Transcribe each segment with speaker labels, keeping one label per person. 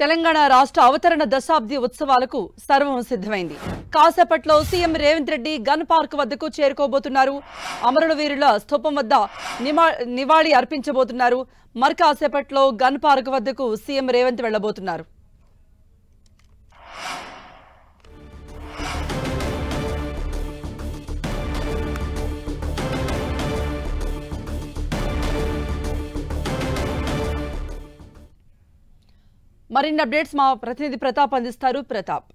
Speaker 1: తెలంగాణ రాష్ట్ర అవతరణ దశాబ్ది ఉత్సవాలకు సర్వం సిద్ధమైంది. కాసేపట్లో CM Revanth Reddy gun park వద్దకు చేరుకోబోతున్నారు. అమరుల వీరుల స్థూపం వద్ద నివాళి అర్పించబోతున్నారు. మరి కాసేపట్లో గన్ పార్క్ వద్దకు సీఎం రేవంత్ వెళ్లబోతున్నారు. మరిన్ని అప్డేట్స్ మా ప్రతినిధి ప్రతాప్ అందిస్తారు. ప్రతాప్,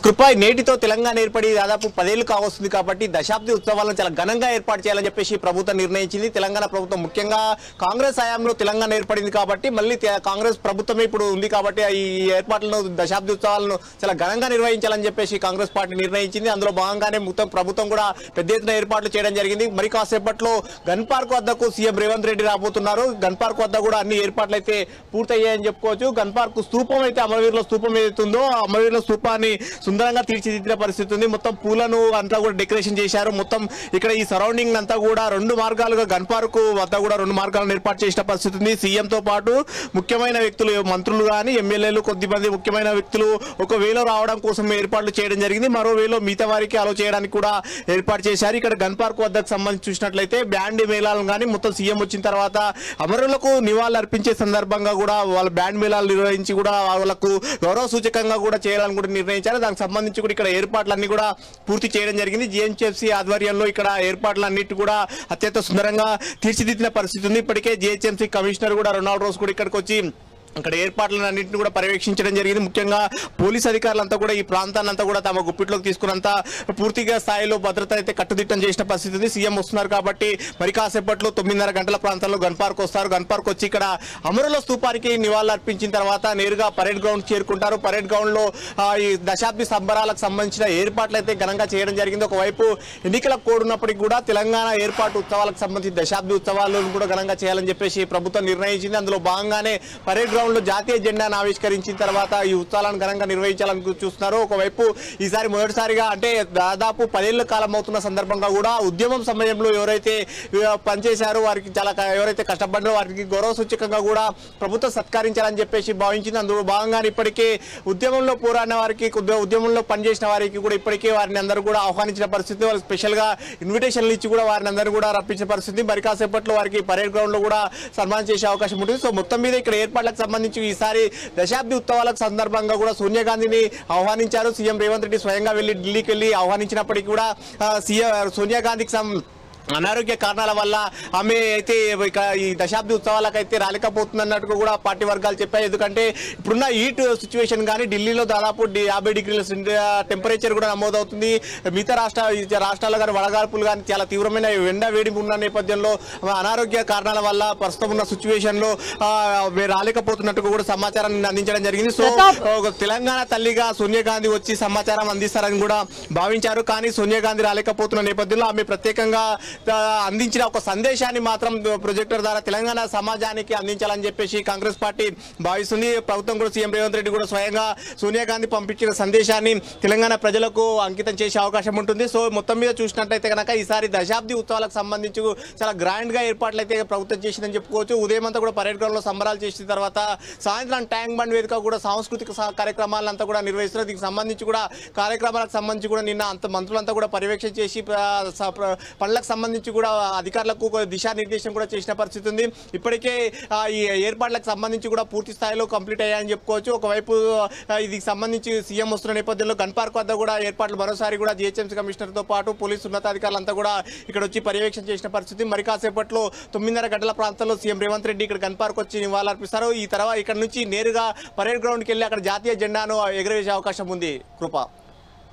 Speaker 2: కృప నేటితో తెలంగాణ ఏర్పడి దాదాపు 10 ఏళ్లు కావస్తుంది కాబట్టి దశాబ్ది ఉత్సవాలను చాలా ఘనంగా ఏర్పాటు చేయాలని చెప్పేసి ప్రభుత్వం నిర్ణయించింది. తెలంగాణ ప్రభుత్వం ముఖ్యంగా కాంగ్రెస్ హయాంలో తెలంగాణ ఏర్పడింది కాబట్టి మళ్ళీ కాంగ్రెస్ ప్రభుత్వమే ఇప్పుడు ఉంది కాబట్టి ఈ ఏర్పాట్లను దశాబ్ది ఉత్సవాలను చాలా ఘనంగా నిర్వహించాలని చెప్పేసి కాంగ్రెస్ పార్టీ నిర్ణయించింది. అందులో భాగంగానే మొత్తం ప్రభుత్వం కూడా పెద్ద ఎత్తున ఏర్పాట్లు చేయడం జరిగింది. మరి కాసేపట్లో గన్ పార్క్ వద్దకు సీఎం రేవంత్ రెడ్డి రాబోతున్నారు. గన్ పార్క్ వద్ద కూడా అన్ని ఏర్పాట్లు అయితే పూర్తయ్యాయని చెప్పుకోవచ్చు. గన్ పార్క్ స్తూపం అయితే అమరవీరుల స్తూపం ఏదైతుందో అమరవీరుల స్తూపాన్ని సుందరంగా తీర్చిదిద్దిన పరిస్థితి ఉంది. మొత్తం పూలను అంతా కూడా డెకరేషన్ చేశారు. మొత్తం ఇక్కడ ఈ సరౌండింగ్ అంతా కూడా 2 మార్గాలుగా గన్ పార్క్ వద్ద కూడా 2 మార్గాలను ఏర్పాటు చేసిన పరిస్థితి ఉంది. సీఎంతో పాటు ముఖ్యమైన వ్యక్తులు, మంత్రులు కానీ ఎమ్మెల్యేలు, కొద్దిమంది ముఖ్యమైన వ్యక్తులు ఒక వేలో రావడం కోసం ఏర్పాట్లు చేయడం జరిగింది. మరో వేలో మిగతా వారికి అలో చేయడానికి కూడా ఏర్పాటు చేశారు. ఇక్కడ గన్ పార్క్ వద్దకు సంబంధించి చూసినట్లయితే బ్యాండ్ మేళాలను కానీ మొత్తం సీఎం వచ్చిన తర్వాత అమరులకు నివాళులు అర్పించే సందర్భంగా కూడా వాళ్ళ బ్యాండ్ మేళాలు నిర్వహించి కూడా వాళ్ళకు గౌరవ సూచకంగా కూడా చేయాలని కూడా నిర్ణయించారు. దానికి సంబంధించి కూడా ఇక్కడ ఏర్పాట్లన్నీ కూడా పూర్తి చేయడం జరిగింది. జిహెచ్ఎంసీ ఆధ్వర్యంలో ఇక్కడ ఏర్పాట్లన్నిటి కూడా అత్యంత సుందరంగా తీర్చిదిద్దిన పరిస్థితి ఉంది. ఇప్పటికే జిహెచ్ఎంసీ కమిషనర్ కూడా రొనాల్డ్ రోజ్ కూడా ఇక్కడికి వచ్చి అక్కడ ఏర్పాట్లన్నింటినీ కూడా పర్యవేక్షించడం జరిగింది. ముఖ్యంగా పోలీస్ అధికారులంతా కూడా ఈ ప్రాంతాన్ని అంతా కూడా తమ గుప్పిట్లోకి తీసుకున్నంత పూర్తిగా స్థాయిలో భద్రత అయితే కట్టుదిట్టం చేసిన పరిస్థితి ఉంది. సీఎం వస్తున్నారు కాబట్టి మరి కాసేపట్లో 9:30 గంటల ప్రాంతంలో గన్ పార్క్ వస్తారు. గన్ పార్క్ వచ్చి ఇక్కడ అమరుల స్తూపానికి నివాళులు అర్పించిన తర్వాత నేరుగా పరేడ్ గ్రౌండ్ చేరుకుంటారు. పరేడ్ గ్రౌండ్ లో ఈ దశాబ్ది సంబరాలకు సంబంధించిన ఏర్పాట్లు అయితే ఘనంగా చేయడం జరిగింది. ఒకవైపు ఎన్నికల కోడ్ ఉన్నప్పటికీ కూడా తెలంగాణ ఏర్పాటు ఉత్సవాలకు సంబంధించి దశాబ్ది ఉత్సవాలను కూడా ఘనంగా చేయాలని చెప్పేసి ప్రభుత్వం నిర్ణయించింది. అందులో భాగంగానే పరేడ్ లో జాతీయ జెండాను ఆవిష్కరించిన తర్వాత ఈ ఉత్సవాలను ఘనంగా నిర్వహించాలని చూస్తున్నారు. ఒకవైపు ఈసారి మొదటిసారిగా అంటే దాదాపు 10 ఏళ్ల కాలం అవుతున్న సందర్భంగా కూడా ఉద్యమం సమయంలో ఎవరైతే పనిచేశారో వారికి చాలా ఎవరైతే కష్టపడ్డారో వారికి గౌరవ సూచకంగా కూడా ప్రభుత్వం సత్కరించాలని చెప్పేసి భావించింది. అందులో భాగంగానే ఇప్పటికే ఉద్యమంలో పోరాడిన వారికి, ఉద్యమంలో పనిచేసిన వారికి కూడా ఇప్పటికే వారిని అందరూ కూడా ఆహ్వానించిన పరిస్థితి, వాళ్ళు స్పెషల్ గా ఇన్విటేషన్లు ఇచ్చి కూడా వారిని అందరూ కూడా రప్పించిన పరిస్థితి. మరి కాసేపట్లో వారికి పరేడ్ గ్రౌండ్ లో కూడా సన్మానం చేసే అవకాశం ఉంటుంది. సో మొత్తం మీద ఇక్కడ ఏర్పాట్లకు సంబంధించి ఈసారి దశాబ్ది ఉత్సవాలకు సందర్భంగా కూడా సోనియా గాంధీని ఆహ్వానించారు. సీఎం రేవంత్ రెడ్డి స్వయంగా వెళ్లి ఢిల్లీకి వెళ్లి ఆహ్వానించినప్పటికీ కూడా సోనియా గాంధీకి అనారోగ్య కారణాల వల్ల ఆమె అయితే ఇక ఈ దశాబ్ది ఉత్సవాలకైతే రాలేకపోతుందన్నట్టు కూడా పార్టీ వర్గాలు చెప్పాయి. ఎందుకంటే ఇప్పుడున్న హీట్ సిచ్యువేషన్ కానీ ఢిల్లీలో దాదాపు 50 డిగ్రీల టెంపరేచర్ కూడా నమోదవుతుంది. మిగతా రాష్ట్రాల్లో కానీ వడగాల్పులు కానీ చాలా తీవ్రమైన ఎండ వేడి ఉన్న నేపథ్యంలో అనారోగ్య కారణాల వల్ల ప్రస్తుతం ఉన్న సిచ్యువేషన్ లో రాలేకపోతున్నట్టు కూడా సమాచారాన్ని అందించడం జరిగింది. సో తెలంగాణ తల్లిగా సోనియా గాంధీ వచ్చి సమాచారం అందిస్తారని కూడా భావించారు. కానీ సోనియా గాంధీ రాలేకపోతున్న నేపథ్యంలో ఆమె ప్రత్యేకంగా అందించిన ఒక సందేశాన్ని మాత్రం ప్రొజెక్టర్ ద్వారా తెలంగాణ సమాజానికి అందించాలని చెప్పేసి కాంగ్రెస్ పార్టీ భావిస్తుంది. ప్రభుత్వం కూడా సీఎం రేవంత్ రెడ్డి కూడా స్వయంగా సోనియా గాంధీ పంపించిన సందేశాన్ని తెలంగాణ ప్రజలకు అంకితం చేసే అవకాశం ఉంటుంది. సో మొత్తం మీద చూసినట్లయితే కనుక ఈసారి దశాబ్ది ఉత్సవాలకు సంబంధించి చాలా గ్రాండ్ గా ఏర్పాట్లు అయితే ప్రభుత్వం చేసిందని చెప్పుకోవచ్చు. ఉదయం అంతా కూడా పరేడ్ గ్రౌండ్ లో సంబరాలు చేసిన తర్వాత సాయంత్రం ట్యాంక్ బండ్ వేదిక కూడా సాంస్కృతిక కార్యక్రమాలంతా కూడా నిర్వహిస్తున్నారు. దీనికి సంబంధించి కూడా కార్యక్రమాలకు సంబంధించి కూడా నిన్న మంత్రులంతా కూడా పర్యవేక్షణ చేసి పనులకు సంబంధించి కూడా అధికారులకు దిశానిర్దేశం కూడా చేసిన పరిస్థితి ఉంది. ఇప్పటికే ఈ ఏర్పాట్లకు సంబంధించి కూడా పూర్తి స్థాయిలో కంప్లీట్ అయ్యాయని చెప్పుకోవచ్చు. ఒకవైపు ఇది సంబంధించి సీఎం వస్తున్న నేపథ్యంలో గన్ పార్క్ వద్ద కూడా ఏర్పాట్లు మరోసారి కూడా జిహెచ్ఎంసీ కమిషనర్ తో పాటు పోలీసు ఉన్నతాధికారులంతా కూడా ఇక్కడ వచ్చి పర్యవేక్షణ చేసిన పరిస్థితి. మరి కాసేపట్లో 9:30 గంటల ప్రాంతంలో సీఎం రేవంత్ రెడ్డి ఇక్కడ గన్ పార్క్ వచ్చి నివాళులర్పిస్తారు. ఈ తర్వాత ఇక్కడ నుంచి నేరుగా పరేడ్ గ్రౌండ్కి వెళ్ళి అక్కడ జాతీయ జెండాను ఎగురవేసే అవకాశం ఉంది. కృప.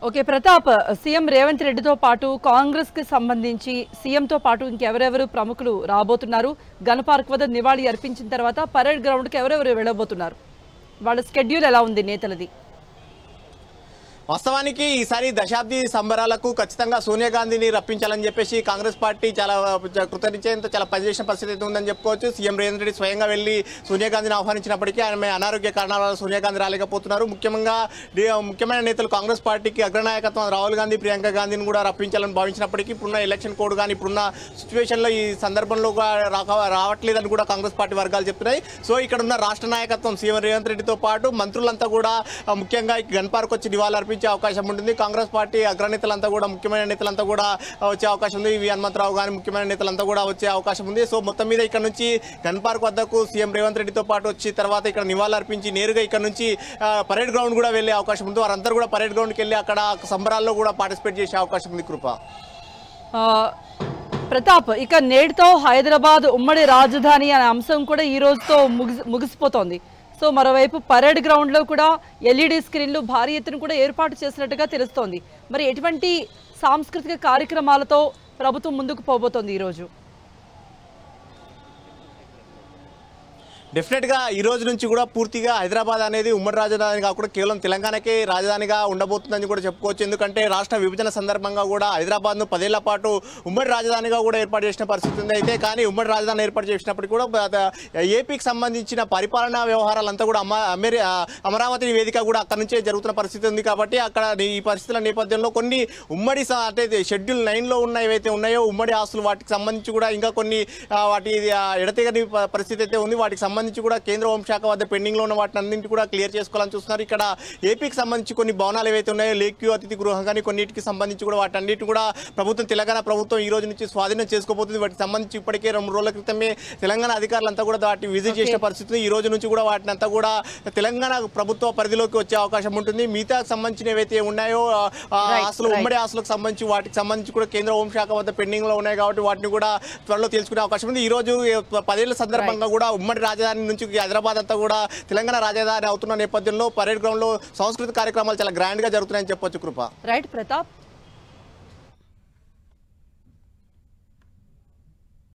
Speaker 1: ఓకే ప్రతాప్, సీఎం రేవంత్ రెడ్డితో పాటు కాంగ్రెస్ కి సంబంధించి సీఎంతో పాటు ఇంకెవరెవరు ప్రముఖులు రాబోతున్నారు? గన్ పార్క్ వద్ద నివాళి అర్పించిన తర్వాత పరేడ్ గ్రౌండ్ కి ఎవరెవరు వెళ్ళబోతున్నారు? వాళ్ళ స్కెడ్యూల్ ఎలా ఉంది నేతలది?
Speaker 2: వాస్తవానికి ఈసారి దశాబ్ది సంబరాలకు ఖచ్చితంగా సోనియా గాంధీని రప్పించాలని చెప్పేసి కాంగ్రెస్ పార్టీ చాలా కృతనిశ్చయంతో చాలా పనిచేసిన పరిస్థితి అయితే ఉందని చెప్పుకోవచ్చు. సీఎం రేవంత్ రెడ్డి స్వయంగా వెళ్లి సోనియా గాంధీని ఆహ్వానించినప్పటికీ ఆమె అనారోగ్య కారణాల వల్ల సోనియా గాంధీ రాలేకపోతున్నారు. ముఖ్యమైన నేతలు కాంగ్రెస్ పార్టీకి అగ్రనాయకత్వం రాహుల్ గాంధీ, ప్రియాంక గాంధీని కూడా రప్పించాలని భావించినప్పటికీ ఇప్పుడున్న ఎలక్షన్ కోడ్ కానీ ఇప్పుడున్న సిచ్యువేషన్లో ఈ సందర్భంలో రావట్లేదని కూడా కాంగ్రెస్ పార్టీ వర్గాలు చెప్తున్నాయి. సో ఇక్కడ ఉన్న రాష్ట్ర నాయకత్వం సీఎం రేవంత్ రెడ్డితో పాటు మంత్రులంతా కూడా ముఖ్యంగా గన్ పార్క్ వచ్చి నివాళులర్పించే అవకాశం ఉంటుంది. కాంగ్రెస్ పార్టీ అగ్రనేతలంతా కూడా ముఖ్యమైన నేతలంతా కూడా వచ్చే అవకాశం ఉంది. వి హనుమంతరావు గాని ముఖ్యమైన నేతలంతా కూడా వచ్చే అవకాశం ఉంది. సో మొత్తం మీద ఇక్కడ నుంచి గన్ పార్క్ వద్దకు సీఎం రేవంత్ రెడ్డితో పాటు వచ్చి తర్వాత ఇక్కడ నివాళులర్పించి నేరుగా ఇక్కడ నుంచి పరేడ్ గ్రౌండ్ కూడా వెళ్లే అవకాశం ఉంది. వారందరూ కూడా పరేడ్ గ్రౌండ్కి వెళ్ళి అక్కడ సంబరాల్లో కూడా పార్టిసిపేట్ చేసే అవకాశం ఉంది. కృప
Speaker 1: ప్రతాప్, ఇక నేటితో హైదరాబాద్ ఉమ్మడి రాజధాని అనే అంశం కూడా ఈ రోజుతో ముగిసిపోతోంది. సో మరోవైపు పరేడ్ గ్రౌండ్లో కూడా ఎల్ఈడి స్క్రీన్లు భారీ ఎత్తున కూడా ఏర్పాటు చేసినట్టుగా తెలుస్తోంది. మరి ఎటువంటి సాంస్కృతిక కార్యక్రమాలతో ప్రభుత్వం ముందుకు పోబోతోంది ఈరోజు?
Speaker 2: డెఫినెట్గా ఈ రోజు నుంచి కూడా పూర్తిగా హైదరాబాద్ అనేది ఉమ్మడి రాజధాని కాకుండా కేవలం తెలంగాణకే రాజధానిగా ఉండబోతుందని కూడా చెప్పుకోవచ్చు. ఎందుకంటే రాష్ట్ర విభజన సందర్భంగా కూడా హైదరాబాద్ను 10 ఏళ్ల పాటు ఉమ్మడి రాజధానిగా కూడా ఏర్పాటు చేసిన పరిస్థితి ఉంది. అయితే కానీ ఉమ్మడి రాజధాని ఏర్పాటు చేసినప్పటికీ కూడా ఏపీకి సంబంధించిన పరిపాలనా వ్యవహారాలంతా కూడా అమరావతి వేదిక కూడా అక్కడ నుంచే జరుగుతున్న పరిస్థితి ఉంది. కాబట్టి అక్కడ ఈ పరిస్థితుల నేపథ్యంలో కొన్ని ఉమ్మడి అంటే షెడ్యూల్ 9లో ఉన్న ఏవైతే ఉన్నాయో ఉమ్మడి ఆస్తులు వాటికి సంబంధించి కూడా ఇంకా కొన్ని వాటి ఎడతెగని పరిస్థితి అయితే ఉంది. వాటికి సంబంధించి కూడా కేంద్ర హోంశాఖ వద్ద పెండింగ్ లో ఉన్న వాటిని అన్నింటి కూడా క్లియర్ చేసుకోవాలని చూస్తున్నారు. ఇక్కడ ఏపీకి సంబంధించి కొన్ని భవనాలు ఏవైతే ఉన్నాయో లేక్ వ్యూ అతిథి గృహం కానీ కొన్నిటికి సంబంధించి కూడా వాటన్నిటి కూడా తెలంగాణ ప్రభుత్వం ఈ రోజు నుంచి స్వాధీనం చేసుకోబోతుంది. వాటికి సంబంధించి ఇప్పటికే 2 రోజుల క్రితమే తెలంగాణ అధికారులంతా కూడా వాటిని విజిట్ చేసిన పరిస్థితి. ఈ రోజు నుంచి కూడా వాటిని అంతా కూడా తెలంగాణ ప్రభుత్వ పరిధిలోకి వచ్చే అవకాశం ఉంటుంది. మిగతా సంబంధించిన ఏవైతే ఉన్నాయో ఆస్తులు ఉమ్మడి ఆస్తులకు సంబంధించి వాటికి సంబంధించి కూడా కేంద్ర హోంశాఖ వద్ద పెండింగ్ లో ఉన్నాయి. కాబట్టి వాటిని కూడా త్వరలో తెలుసుకునే అవకాశం ఉంది. ఈ రోజు 10 ఏళ్ల సందర్భంగా కూడా ఉమ్మడి రాజధాని నుంచి హైదరాబాద్ అంతా కూడా తెలంగాణ రాజధాని అవుతున్న నేపథ్యంలో పరేడ్ గ్రౌండ్ లో సాంస్కృతిక కార్యక్రమాలు చాలా గ్రాండ్ గా జరుగుతున్నాయని చెప్పొచ్చు. కృప.
Speaker 1: రైట్ ప్రతాప్.